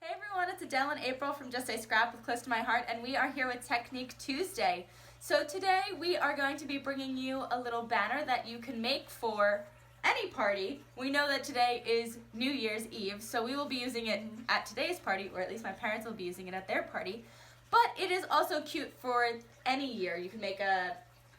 Hey everyone, it's Adele and April from Just a Scrap with Close to My Heart, and we are here with Technique Tuesday. So today we are going to be bringing you a little banner that you can make for any party. We know that today is New Year's Eve, so we will be using it at today's party, or at least my parents will be using it at their party. But it is also cute for any year. You can make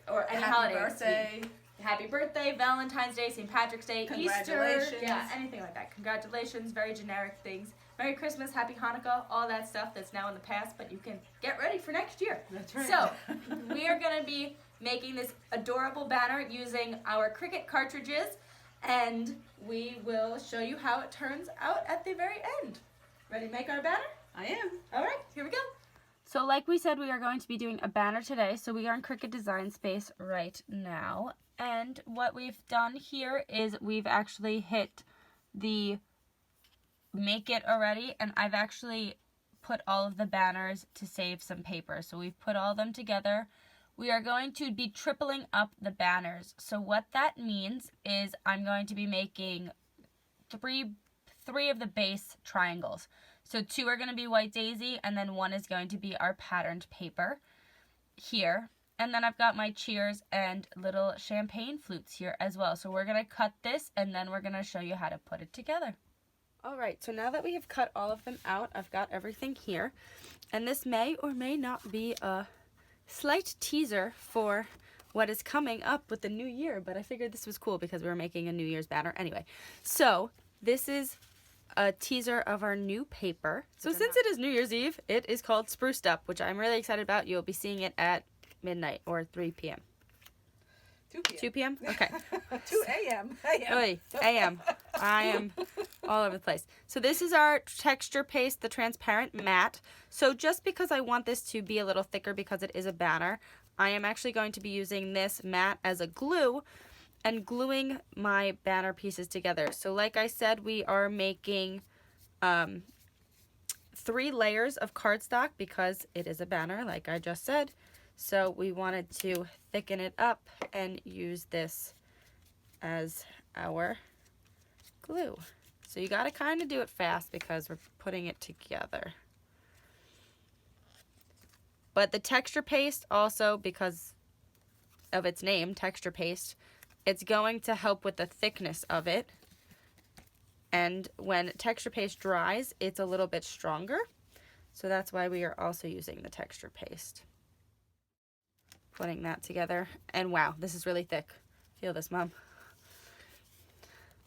or any holiday. Happy birthday, Valentine's Day, St. Patrick's Day, Easter, yeah, anything like that. Congratulations, very generic things. Merry Christmas, Happy Hanukkah, all that stuff that's now in the past, but you can get ready for next year. That's right. So, we are going to be making this adorable banner using our Cricut cartridges, and we will show you how it turns out at the very end. Ready to make our banner? I am. All right, here we go. So like we said, we are going to be doing a banner today, so we are in Cricut Design Space right now. And what we've done here is we've actually hit the make it already, and I've actually put all of the banners to save some paper. So we've put all of them together. We are going to be tripling up the banners. So what that means is I'm going to be making three of the base triangles. So 2 are going to be white daisy, and then 1 is going to be our patterned paper here. And then I've got my cheers and little champagne flutes here as well. So we're going to cut this, and then we're going to show you how to put it together. All right, so now that we have cut all of them out, I've got everything here. And this may or may not be a slight teaser for what is coming up with the new year, but I figured this was cool because we were making a New Year's banner anyway. So this is a teaser of our new paper. So since it is New Year's Eve, it is called Spruced Up, which I'm really excited about. You'll be seeing it at midnight or 3 p.m. 2 p.m. 2 p.m.? Okay. 2 a.m. A.m. I am all over the place. So this is our texture paste, the transparent matte. So just because I want this to be a little thicker because it is a banner, I am actually going to be using this matte as a glue and gluing my banner pieces together. So like I said, we are making 3 layers of cardstock because it is a banner, like I just said. So we wanted to thicken it up and use this as our glue. So you got to kind of do it fast because we're putting it together. But the texture paste also, because of its name, texture paste, it's going to help with the thickness of it. And when texture paste dries, it's a little bit stronger. So that's why we are also using the texture paste. Putting that together, and wow, this is really thick. Feel this, Mom.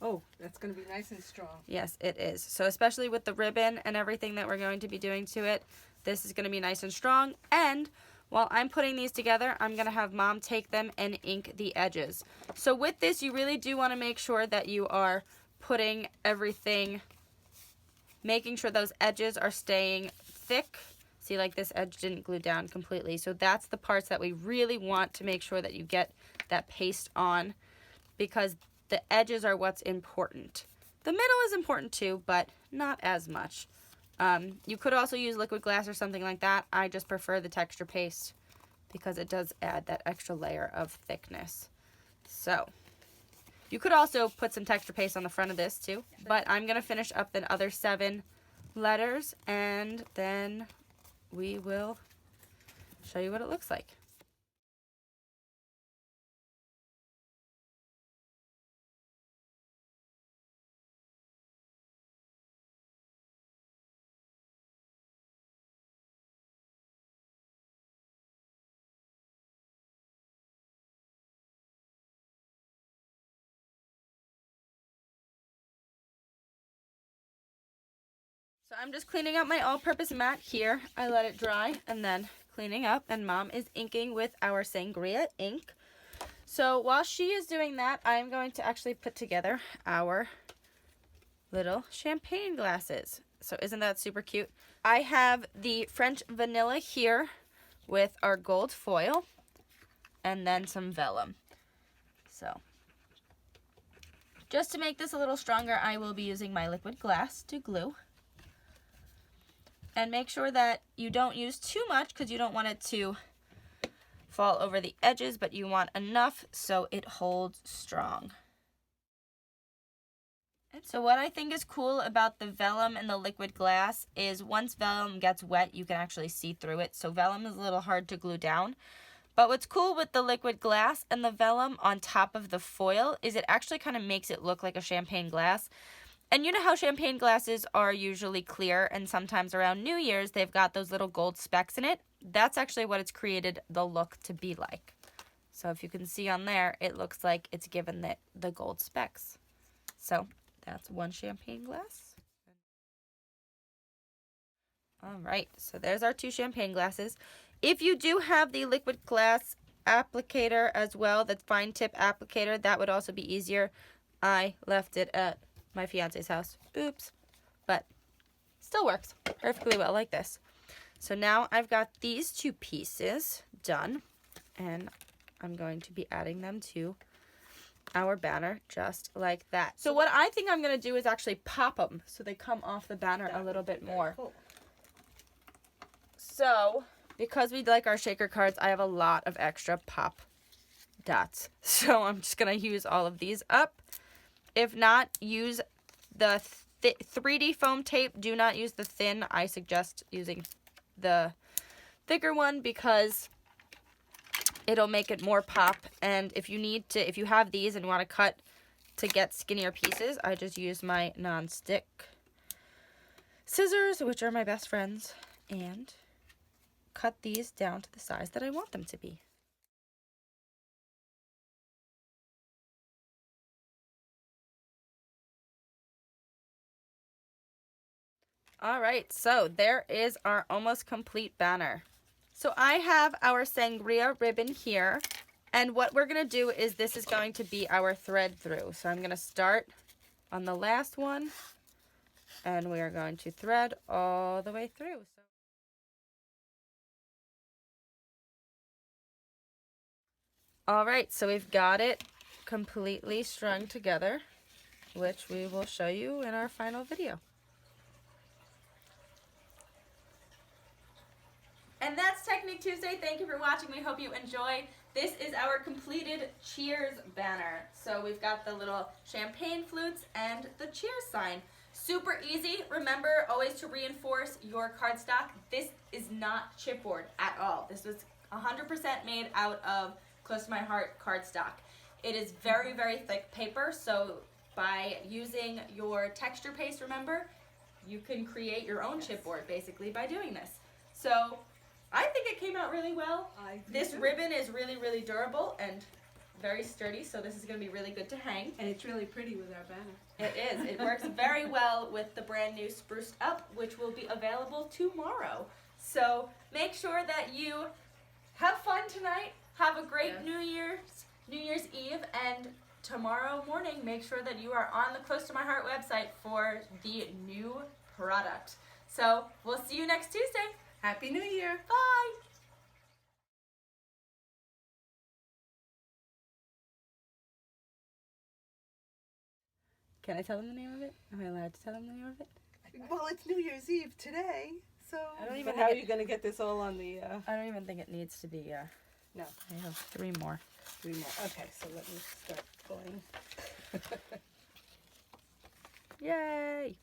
Oh, that's going to be nice and strong. Yes, it is. So especially with the ribbon and everything that we're going to be doing to it, this is going to be nice and strong. And while I'm putting these together, I'm going to have Mom take them and ink the edges. So with this, you really do want to make sure that you are putting everything, making sure those edges are staying thick. See, like this edge didn't glue down completely. So that's the parts that we really want to make sure that you get that paste on, because the edges are what's important. The middle is important too, but not as much. You could also use liquid glass or something like that. I just prefer the texture paste because it does add that extra layer of thickness. So you could also put some texture paste on the front of this too, but I'm going to finish up the other 7 letters, and then we will show you what it looks like. So I'm just cleaning up my all-purpose mat here. I let it dry and then cleaning up, and Mom is inking with our sangria ink. So while she is doing that, I'm going to actually put together our little champagne glasses. So isn't that super cute? I have the French vanilla here with our gold foil and then some vellum. So just to make this a little stronger, I will be using my liquid glass to glue. And make sure that you don't use too much because you don't want it to fall over the edges, but you want enough so it holds strong. So what I think is cool about the vellum and the liquid glass is once vellum gets wet, you can actually see through it. So vellum is a little hard to glue down. But what's cool with the liquid glass and the vellum on top of the foil is it actually kind of makes it look like a champagne glass. And you know how champagne glasses are usually clear, and sometimes around New Year's they've got those little gold specks in it? That's actually what it's created the look to be like. So if you can see on there, it looks like it's given the gold specks. So that's one champagne glass. All right, so there's our 2 champagne glasses. If you do have the liquid glass applicator as well, the fine tip applicator, that would also be easier. I left it at my fiance's house. Oops. But still works perfectly well like this. So now I've got these 2 pieces done, and I'm going to be adding them to our banner just like that. So what I think I'm going to do is actually pop them so they come off the banner a little bit more. Cool. So because we like our shaker cards, I have a lot of extra pop dots. So I'm just going to use all of these up. If not, use the 3D foam tape. Do not use the thin. I suggest using the thicker one because it'll make it more pop. And if you have these and you want to cut to get skinnier pieces, I just use my non-stick scissors, which are my best friends, and cut these down to the size that I want them to be. All right, so there is our almost complete banner. So I have our sangria ribbon here, and what we're gonna do is this is going to be our thread through. So I'm gonna start on the last one, and we are going to thread all the way through. All right, so we've got it completely strung together, which we will show you in our final video. And that's Technique Tuesday. Thank you for watching. We hope you enjoy. This is our completed Cheers banner. So we've got the little champagne flutes and the Cheers sign. Super easy. Remember always to reinforce your cardstock. This is not chipboard at all. This was 100% made out of Close to My Heart cardstock. It is very, very thick paper. So by using your texture paste, remember, you can create your own chipboard basically by doing this. So I think it came out really well. This ribbon is really, really durable and very sturdy, so this is going to be really good to hang. And it's really pretty with our banner. It is. It works very well with the brand new Spruced Up, which will be available tomorrow. So make sure that you have fun tonight. Have a great New Year's Eve, and tomorrow morning, make sure that you are on the Close to My Heart website for the new product. So we'll see you next Tuesday. Happy New Year. Bye. Can I tell them the name of it? Am I allowed to tell them the name of it? Well, it's New Year's Eve today, so I don't even how are you going to get this all on the... I don't even think it needs to be, No. I have 3 more. 3 more. Okay, so let me start pulling. Yay!